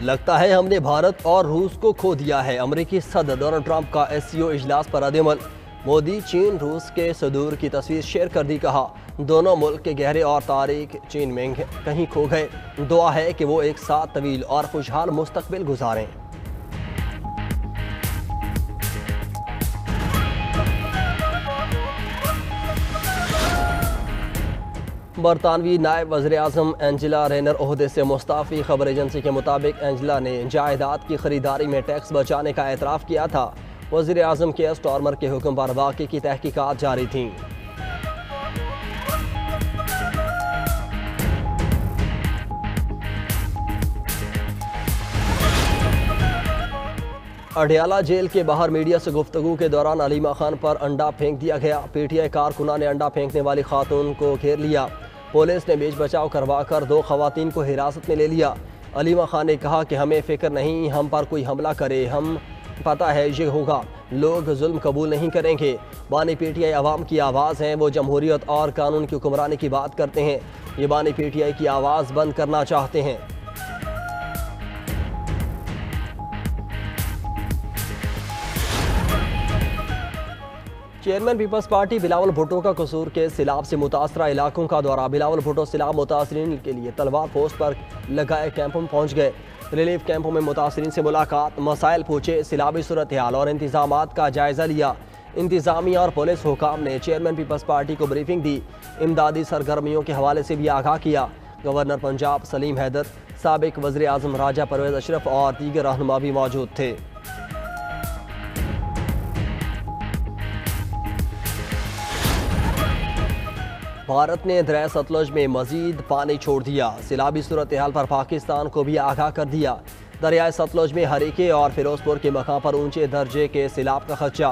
लगता है हमने भारत और रूस को खो दिया है। अमेरिकी सदर डोनाल्ड ट्रंप का एससीओ इजलास पर रद्द-ए-अमल। मोदी चीन रूस के सदूर की तस्वीर शेयर कर दी। कहा दोनों मुल्क के गहरे और तारीख चीन में कहीं खो गए। दुआ है कि वो एक साथ तवील और खुशहाल मुस्तकबिल गुजारें। बरतानवी नायब वज़ीर-ए-आज़म एंजेला रेनर ओहदे से मुस्ताफ़ी। खबर एजेंसी के मुताबिक एंजेला ने जायदाद की खरीदारी में टैक्स बचाने का एतराफ़ किया था। वज़ीर-ए-आज़म के स्टॉर्मर के हुक्म पर वाक़े की तहकीकात जारी थीं। अडयाला जेल के बाहर मीडिया से गुफ्तगू के दौरान अलीमा खान पर अंडा फेंक दिया गया। पीटीआई कारकुना ने अंडा फेंकने वाली खातून को घेर लिया। पुलिस ने बीच बचाव करवाकर 2 खवातीन को हिरासत में ले लिया। अलीमा खान ने कहा कि हमें फिक्र नहीं, हम पर कोई हमला करे, हम पता है ये होगा, लोग जुल्म कबूल नहीं करेंगे। बानी पीटीआई अवाम की आवाज़ हैं, वो जमहूरियत और कानून की हुक्मरानी की बात करते हैं। ये बानी पीटीआई की आवाज़ बंद करना चाहते हैं। चेयरमैन पीपल्स पार्टी बिलावल भुट्टो का कसूर के सिलाब से मुतासरा इलाकों का दौरा। बिलावल भुट्टो सिलाब मुतासरीन के लिए तलवार पोस्ट पर लगाए कैंपों में पहुंच गए। रिलीफ कैंपों में मुतासरीन से मुलाकात, मसाइल पूछे, सिलाबी सूरत हाल और इंतजामात का जायजा लिया। इंतजामिया और पुलिस हुकाम ने चेयरमैन पीपल्स पार्टी को ब्रीफिंग दी। इमदादी सरगर्मियों के हवाले से भी आगाह किया। गवर्नर पंजाब सलीम हैदर, साबिक वज़ीर-ए-आज़म राजा परवेज़ अशरफ और दीगर रहनुमा भी मौजूद थे। भारत ने दरिया सतलुज में मजीद पानी छोड़ दिया। सिलाबी सूरत हाल पर पाकिस्तान को भी आगाह कर दिया। दरियाए सतलुज में हरीके और फिरोजपुर के मकाम पर ऊंचे दर्जे के सिलाब का खदशा।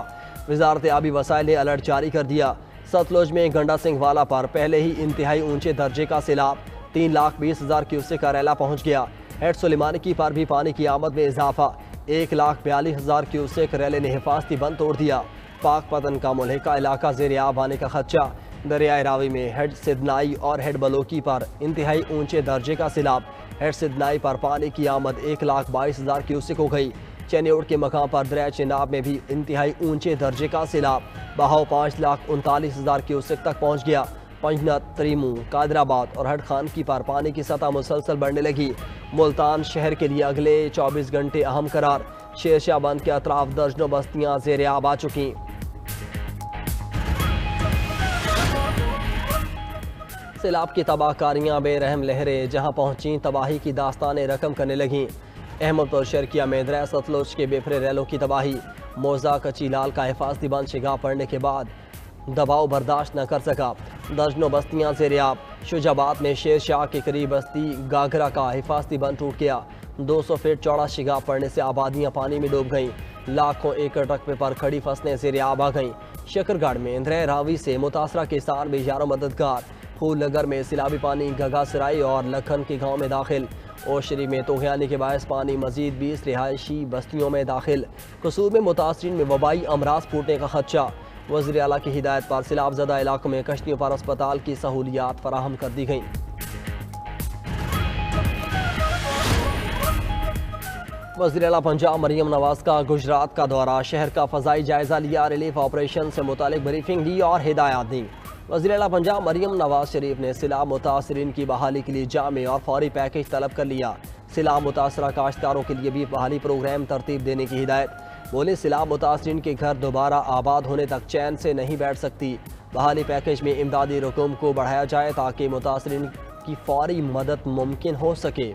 वजारत आबी वसाइल ने अलर्ट जारी कर दिया। सतलुज में गंडा सिंह वाला पर पहले ही इंतहाई ऊंचे दर्जे का सिलाब। 3,20,000 क्यूसेक का रैला पहुँच गया। हेड सुलेमानी पर भी पानी की आमद में इजाफा। 1,42,000 क्यूसेक रैले ने हिफाजती बंद तोड़ दिया। पाक पतन का मुल्हिका इलाका ज़ेर आब आने का खदशा। दरियाए रावी में हेड सिदनाई और हेड बलोकी पर इंतहाई ऊंचे दर्जे का सिलाब। हेड सिदनाई पर पानी की आमद 1,22,000 क्यूसेक हो गई। चेन्योड़ के मकाम पर दरिया चिनाब में भी इंतहाई ऊंचे दर्जे का सिलाब। बहाव 5,39,000 क्यूसेक तक पहुँच गया। पंजनत, तरीमू, कादराबाद और हेड खान की पर पानी की सतह मुसलसल बढ़ने लगी। मुल्तान शहर के लिए अगले 24 घंटे अहम करार। शेरशाह बंद के अतराफ दर्जनों बस्तियाँ ज़ेर आब आ चुकी। सैलाब की तबाहकारियाँ बेरहम लहरें जहाँ पहुँची, तबाही की दास्तानें रकम करने लगीं। अहमदपुर शर्किया में दरिया सतलुज के बेफरे रैलों की तबाही। मोजा कच्ची लाल का हिफाजती बंद शिगाह पड़ने के बाद दबाव बर्दाश्त न कर सका। दर्जनों बस्तियाँ ज़ेर आब। शुजाबाद में शेर शाह के करीब बस्ती गागरा का हिफाजती बंद टूट गया। 200 फीट चौड़ा शिगाह पड़ने से आबादियाँ पानी में डूब गईं। लाखों एकड़ रकबे पर खड़ी फसलें ज़ेर आब आ गईं। शकरगढ़ में दरिया रावी से मुतासरा किसान बेजारो मददगार। फूल नगर में सिलाबी पानी गगा सराई और लखन के गांव में दाखिल। ओशरी में तोहियानी के बायस पानी मजीद 20 रिहायशी बस्तियों में दाखिल। कसूर में मुतासरीन में वबाई अमराज फूटने का खदशा। वज़ीर आला की हिदायत पर सिलाब ज़दा इलाकों में कश्तियों पर अस्पताल की सहूलियात फराहम कर दी गईं। वज़ीर आला पंजाब मरियम नवाज का गुजरात का दौरा। शहर का फ़ज़ाई जायजा लिया। रिलीफ ऑपरेशन से मुतालिक ब्रीफिंग दी और हिदायत दी। वज़ीर आला पंजाब मरियम नवाज शरीफ ने सिलाब मुतासरीन की बहाली के लिए जामे और फौरी पैकेज तलब कर लिया। सिलाब मुतासरा काश्तकारों के लिए भी बहाली प्रोग्राम तरतीब देने की हिदायत। बोले सिलाब मुतासरीन के घर दोबारा आबाद होने तक चैन से नहीं बैठ सकती। बहाली पैकेज में इमदादी रकूम को बढ़ाया जाए ताकि मुतासरीन की फौरी मदद मुमकिन हो सके।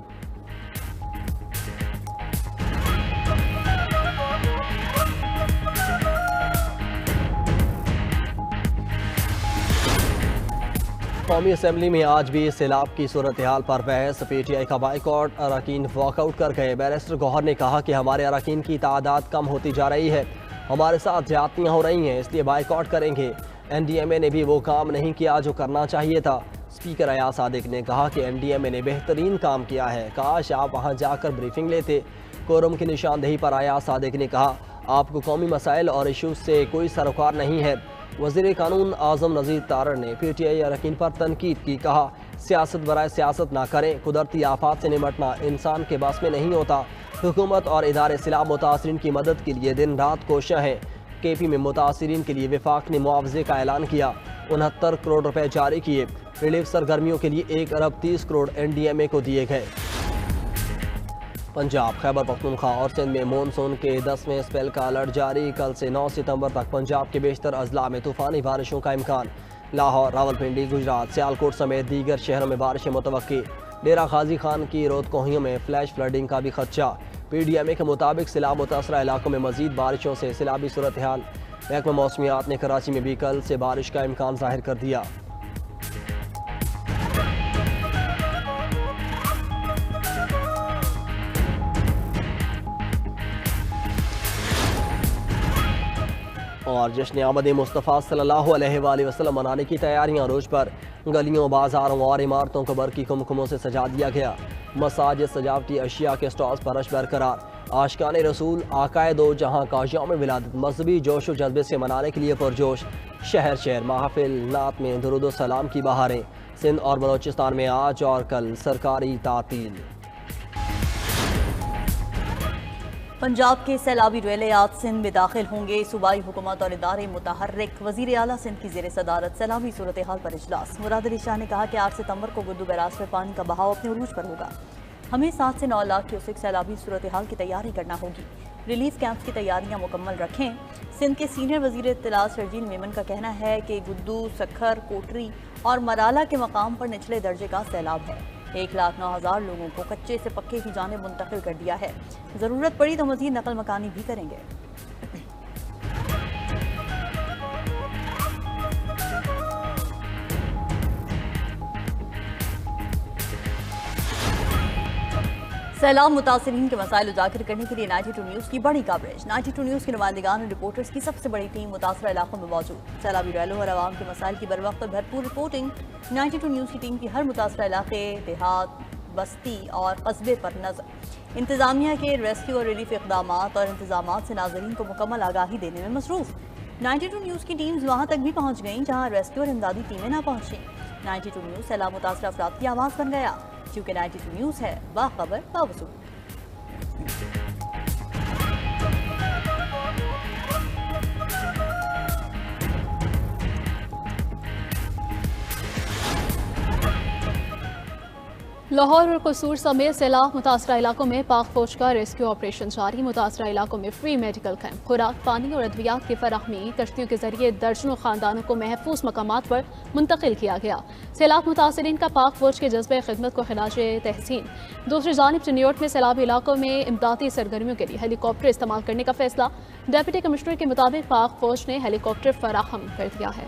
कौमी असम्बली में आज भी सैलाब की सूरत हाल पर बहस। पीटीआई का बाइकआउट, अरकान वॉकआउट कर गए। बैरिस्टर गौहर ने कहा कि हमारे अरकान की तादाद कम होती जा रही है, हमारे साथ ज्यादतियाँ हो रही हैं, इसलिए बाइकआउट करेंगे। एनडीएमए ने भी वो काम नहीं किया जो करना चाहिए था। स्पीकर अयाज सादिक ने कहा कि एनडीएमए ने बेहतरीन काम किया है, काश आप वहाँ जाकर ब्रीफिंग लेते। कोरम की निशानदेही पर अयाज सादिक ने कहा, आपको कौमी मसाइल और इशूज़ से कोई सरोकार नहीं है, वज़ीर कानून आज़म नज़ीर तारड़ ने PTI अरकान पर तनकीद की। कहा, सियासत बराए सियासत ना करें, कुदरती आफात से निमटना इंसान के बस में नहीं होता। हुकूमत और इदारे सिलाब मुतासरीन की मदद के लिए दिन रात कोशिश हैं। KP में मुतासरीन के लिए वफाक ने मुआवजे का ऐलान किया। 69 करोड़ रुपए जारी किए। रिलीफ सरगर्मियों के लिए 1 अरब 30 करोड़ NDMA को दिए गए। पंजाब, खैबर पख्तूनख्वा और सिंध में मानसून के 10वें स्पेल का अलर्ट जारी। कल से 9 सितंबर तक पंजाब के बेशतर अजला में तूफ़ानी बारिशों का इम्कान। लाहौर, रावलपिंडी, गुजरात, सियालकोट समेत दीगर शहरों में बारिशें मुतवक्की। डेरा गाजी खान की रोदकोहियों में फ्लैश फ्लडिंग का भी खदशा। PDMA के मुताबिक सिलाब मुतासरा इलाकों में मजीद बारिशों से सिलाबी सूरत हाल। महकमा मौसमियात ने कराची में भी कल से बारिश का इम्कान जाहिर कर दिया। और जश्न आमद मुस्तफ़ा सल्लल्लाहु अलैहि वसल्लम मनाने की तैयारियां रोज पर। गलियों, बाजारों और इमारतों को बरकी कुमकुमों से सजा दिया गया। मसाजिद, सजावटी अशिया के स्टॉल्स पर रश बरकरार। आशिकान रसूल आकाए दो जहां का यौम विलादत मजहबी जोश व जज्बे से मनाने के लिए पुरजोश। शहर शहर महफिल नात में दुरूद व सलाम की बहारें। सिंध और बलोचिस्तान में आज और कल सरकारी तातील। पंजाब के सैलाबी रेलियात सिंध में दाखिल होंगे। सूबाई हुकूमत और इदारे मुतहर्रिक। वज़ीर आला सिंध की ज़ेर सदारत सैलाबी सूरत हाल पर इजलास। मुराद अली शाह ने कहा कि 8 सितंबर को गुड्डू बैराज में पानी का बहाव अपने उरूज पर होगा। हमें 7 से 9 लाख क्यूसेक सैलाबी सूरत हाल की तैयारी करना होगी। रिलीफ कैंप्स की तैयारियां मुकम्मल रखें। सिंध के सीनियर वज़ीर इत्तलात शर्जील मेमन का कहना है कि गुड्डू, सखर, कोटरी और मराला के मकाम पर निचले दर्जे का सैलाब है। 1,09,000 लोगों को कच्चे से पक्के की जानिब मुंतकिल कर दिया है। ज़रूरत पड़ी तो मज़ीद नकल मकानी भी करेंगे। सैलाब मुतासरीन के मसाइल उजागर करने के लिए 92 न्यूज़ की बड़ी कवरेज। 92 न्यूज़ के नुमाइंदगान और रिपोर्टर्स की सबसे बड़ी टीम मुतासरा इलाकों में मौजूद। सैलाबी रैलों और आवाम के मसाइल की बरवक्त भरपूर रिपोर्टिंग। 92 न्यूज़ की टीम की हर मुतासरा इलाके, देहात, बस्ती और कस्बे पर नजर। इंतजामिया के रेस्क्यू और रिलीफ इकदाम और इंतजाम से नाजरीन को मुकम्मल आगाही देने में मसरूफ। 92 न्यूज़ की टीम्स वहाँ तक भी पहुँच गईं जहाँ रेस्क्यू और इमदादी टीमें ना पहुँची। 92 न्यूज़ सैलाब मुतासरा अफराद की आवाज़ बन गया, क्योंकि 92 न्यूज़ है बाखबर बावसूल। लाहौर और कसूर समेत सैलाब मुतासरा इलाकों में पाक फौज का रेस्क्यू ऑपरेशन जारी। मुतासरा इलाकों में फ्री मेडिकल कैंप, खुराक, पानी और अद्वियात की फराहमी। कश्तियों के जरिए दर्जनों खानदानों को महफूज मकामात पर मुंतकिल किया गया। सैलाब मुतासरीन का पाक फौज के जज्बे खिदमत को खिलाजे तहसीन। दूसरी जानिब चिन्योट में सैलाबी इलाकों में इमदादी सरगर्मियों के लिए हेलीकॉप्टर इस्तेमाल करने का फैसला। डेप्यूटी कमिश्नर के मुताबिक पाक फौज ने हेलीकॉप्टर फराहम कर दिया है।